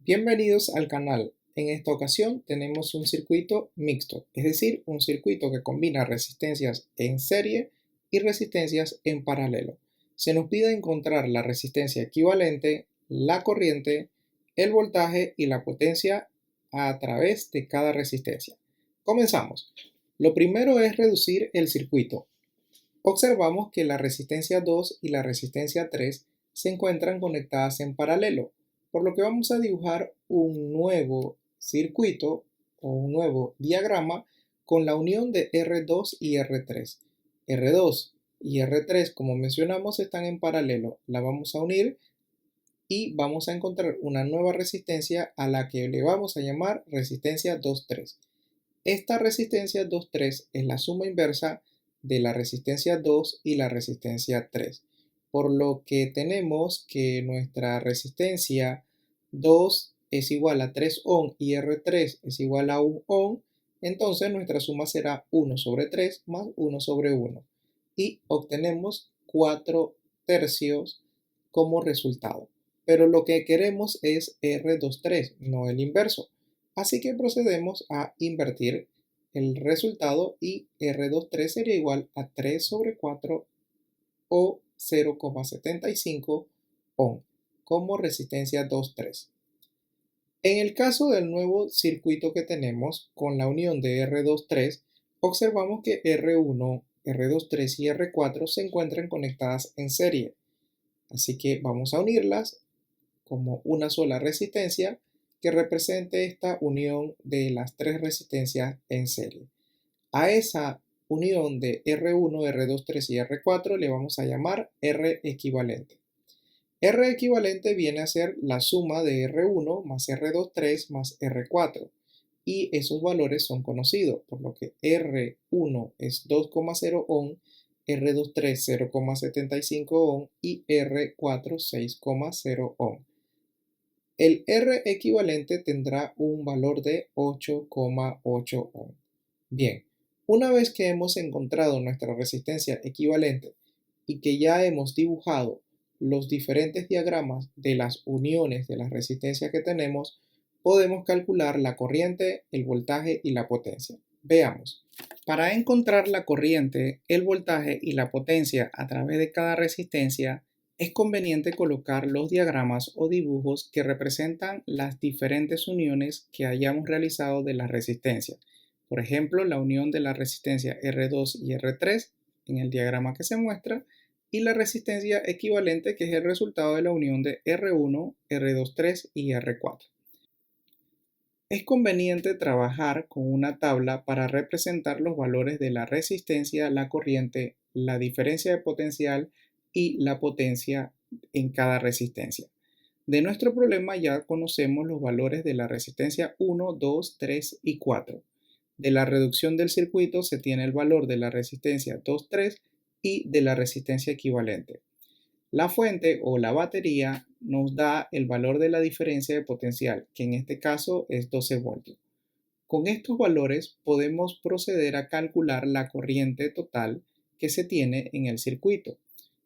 Bienvenidos al canal. En esta ocasión tenemos un circuito mixto, es decir, un circuito que combina resistencias en serie y resistencias en paralelo. Se nos pide encontrar la resistencia equivalente, la corriente, el voltaje y la potencia a través de cada resistencia. Comenzamos. Lo primero es reducir el circuito. Observamos que la resistencia 2 y la resistencia 3 se encuentran conectadas en paralelo, por lo que vamos a dibujar un nuevo circuito o un nuevo diagrama con la unión de R2 y R3. R2 y R3, como mencionamos, están en paralelo. La vamos a unir y vamos a encontrar una nueva resistencia a la que le vamos a llamar resistencia 2,3. Esta resistencia 2,3 es la suma inversa de la resistencia 2 y la resistencia 3, por lo que tenemos que nuestra resistencia 2 es igual a 3 ohm y R3 es igual a 1 ohm, entonces nuestra suma será 1 sobre 3 más 1 sobre 1 y obtenemos 4 tercios como resultado. Pero lo que queremos es R23, no el inverso. Así que procedemos a invertir el resultado y R23 sería igual a 3 sobre 4 o 0,75 ohm como resistencia 2,3. En el caso del nuevo circuito que tenemos con la unión de R23, observamos que R1, R23 y R4 se encuentran conectadas en serie. Así que vamos a unirlas como una sola resistencia que represente esta unión de las tres resistencias en serie. A esa unión de R1, R23 y R4 le vamos a llamar R equivalente. R equivalente viene a ser la suma de R1 más R23 más R4 y esos valores son conocidos, por lo que R1 es 2,0 ohm, R23 0,75 ohm y R4 6,0 ohm. El R equivalente tendrá un valor de 8,8 ohm. Bien, una vez que hemos encontrado nuestra resistencia equivalente y que ya hemos dibujado los diferentes diagramas de las uniones de las resistencias que tenemos, podemos calcular la corriente, el voltaje y la potencia. Veamos. Para encontrar la corriente, el voltaje y la potencia a través de cada resistencia, es conveniente colocar los diagramas o dibujos que representan las diferentes uniones que hayamos realizado de las resistencias. Por ejemplo, la unión de la resistencia R2 y R3 en el diagrama que se muestra y la resistencia equivalente, que es el resultado de la unión de R1, R23 y R4. Es conveniente trabajar con una tabla para representar los valores de la resistencia, la corriente, la diferencia de potencial y la potencia en cada resistencia. De nuestro problema ya conocemos los valores de la resistencia 1, 2, 3 y 4. De la reducción del circuito se tiene el valor de la resistencia 2, 3 y de la resistencia equivalente. La fuente o la batería nos da el valor de la diferencia de potencial, que en este caso es 12 voltios. Con estos valores podemos proceder a calcular la corriente total que se tiene en el circuito.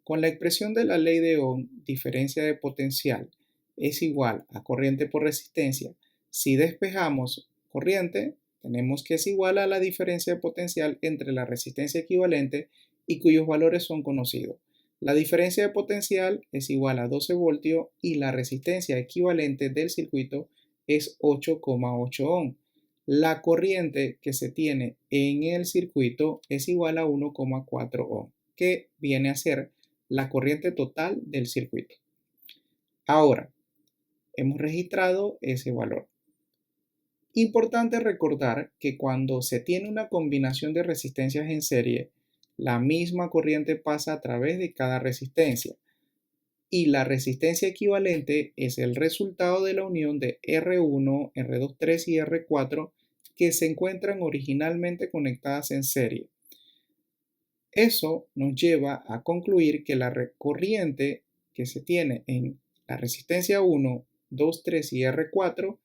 Con la expresión de la ley de Ohm, diferencia de potencial es igual a corriente por resistencia. Si despejamos corriente, tenemos que es igual a la diferencia de potencial entre la resistencia equivalente y cuyos valores son conocidos. La diferencia de potencial es igual a 12 voltios y la resistencia equivalente del circuito es 8,8 ohm. La corriente que se tiene en el circuito es igual a 1,4 ohm, que viene a ser la corriente total del circuito. Ahora, hemos registrado ese valor. Importante recordar que cuando se tiene una combinación de resistencias en serie, la misma corriente pasa a través de cada resistencia y la resistencia equivalente es el resultado de la unión de R1, R23 y R4 que se encuentran originalmente conectadas en serie. Eso nos lleva a concluir que la corriente que se tiene en la resistencia 1, 2, 3 y R4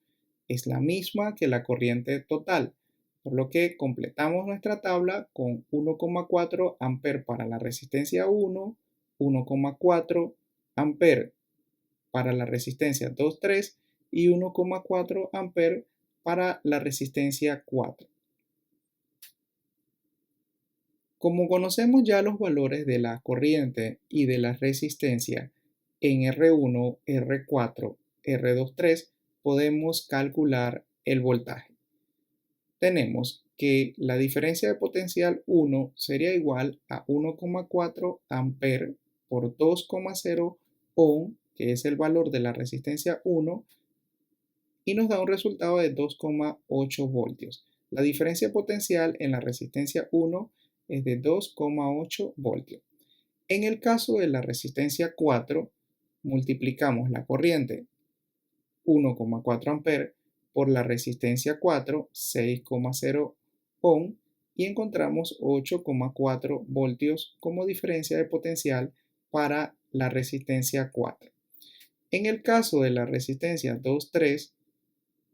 es la misma que la corriente total, por lo que completamos nuestra tabla con 1,4 amperes para la resistencia 1, 1,4 amperes para la resistencia 2,3 y 1,4 amperes para la resistencia 4. Como conocemos ya los valores de la corriente y de la resistencia en R1, R4, R23, podemos calcular el voltaje. Tenemos que la diferencia de potencial 1 sería igual a 1,4 amperes por 2,0 ohm, que es el valor de la resistencia 1, y nos da un resultado de 2,8 voltios. La diferencia potencial en la resistencia 1 es de 2,8 voltios. En el caso de la resistencia 4, multiplicamos la corriente 1,4 amperes por la resistencia 4, 6,0 ohm, y encontramos 8,4 voltios como diferencia de potencial para la resistencia 4. En el caso de la resistencia 2,3,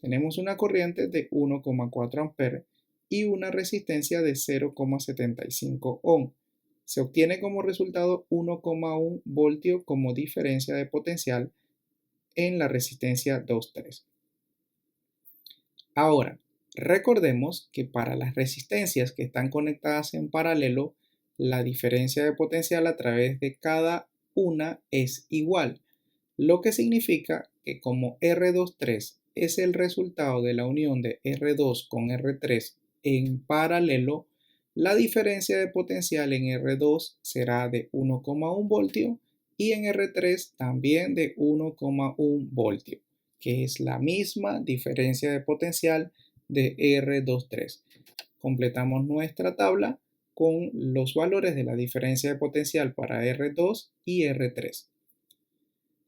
tenemos una corriente de 1,4 amperes y una resistencia de 0,75 ohm. Se obtiene como resultado 1,1 voltio como diferencia de potencial en la resistencia 2,3. Ahora, recordemos que para las resistencias que están conectadas en paralelo, la diferencia de potencial a través de cada una es igual, lo que significa que como R23 es el resultado de la unión de R2 con R3 en paralelo, la diferencia de potencial en R2 será de 1,1 voltio y en R3 también de 1,1 voltio, que es la misma diferencia de potencial de R23. Completamos nuestra tabla con los valores de la diferencia de potencial para R2 y R3.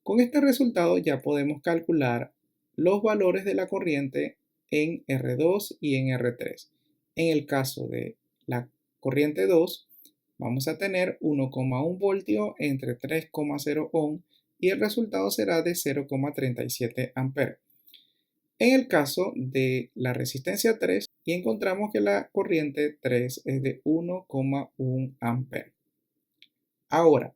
Con este resultado ya podemos calcular los valores de la corriente en R2 y en R3. En el caso de la corriente 2, vamos a tener 1,1 voltio entre 3,0 ohm y el resultado será de 0,37 amperes. En el caso de la resistencia 3, y encontramos que la corriente 3 es de 1,1 amperes. Ahora,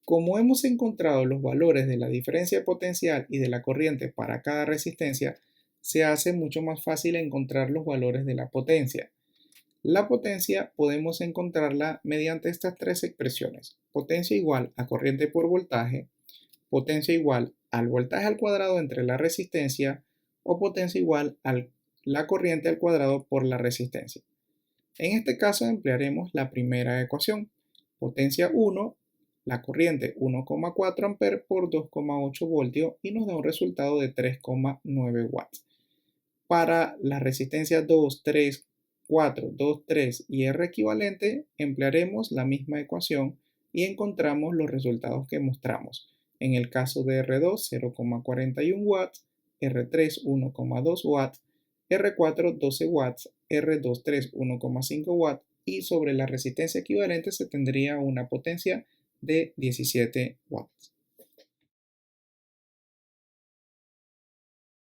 como hemos encontrado los valores de la diferencia de potencial y de la corriente para cada resistencia, se hace mucho más fácil encontrar los valores de la potencia. La potencia podemos encontrarla mediante estas tres expresiones: potencia igual a corriente por voltaje, potencia igual al voltaje al cuadrado entre la resistencia, o potencia igual a la corriente al cuadrado por la resistencia. En este caso emplearemos la primera ecuación: potencia 1, la corriente 1,4 amperes por 2,8 voltios, y nos da un resultado de 3,9 watts. Para la resistencia 2, 3, 4, 2, 3 y R equivalente, emplearemos la misma ecuación y encontramos los resultados que mostramos. En el caso de R2, 0,41 watts, R3, 1,2 watts, R4, 12 watts, R23, 1,5 watts, y sobre la resistencia equivalente se tendría una potencia de 17 watts.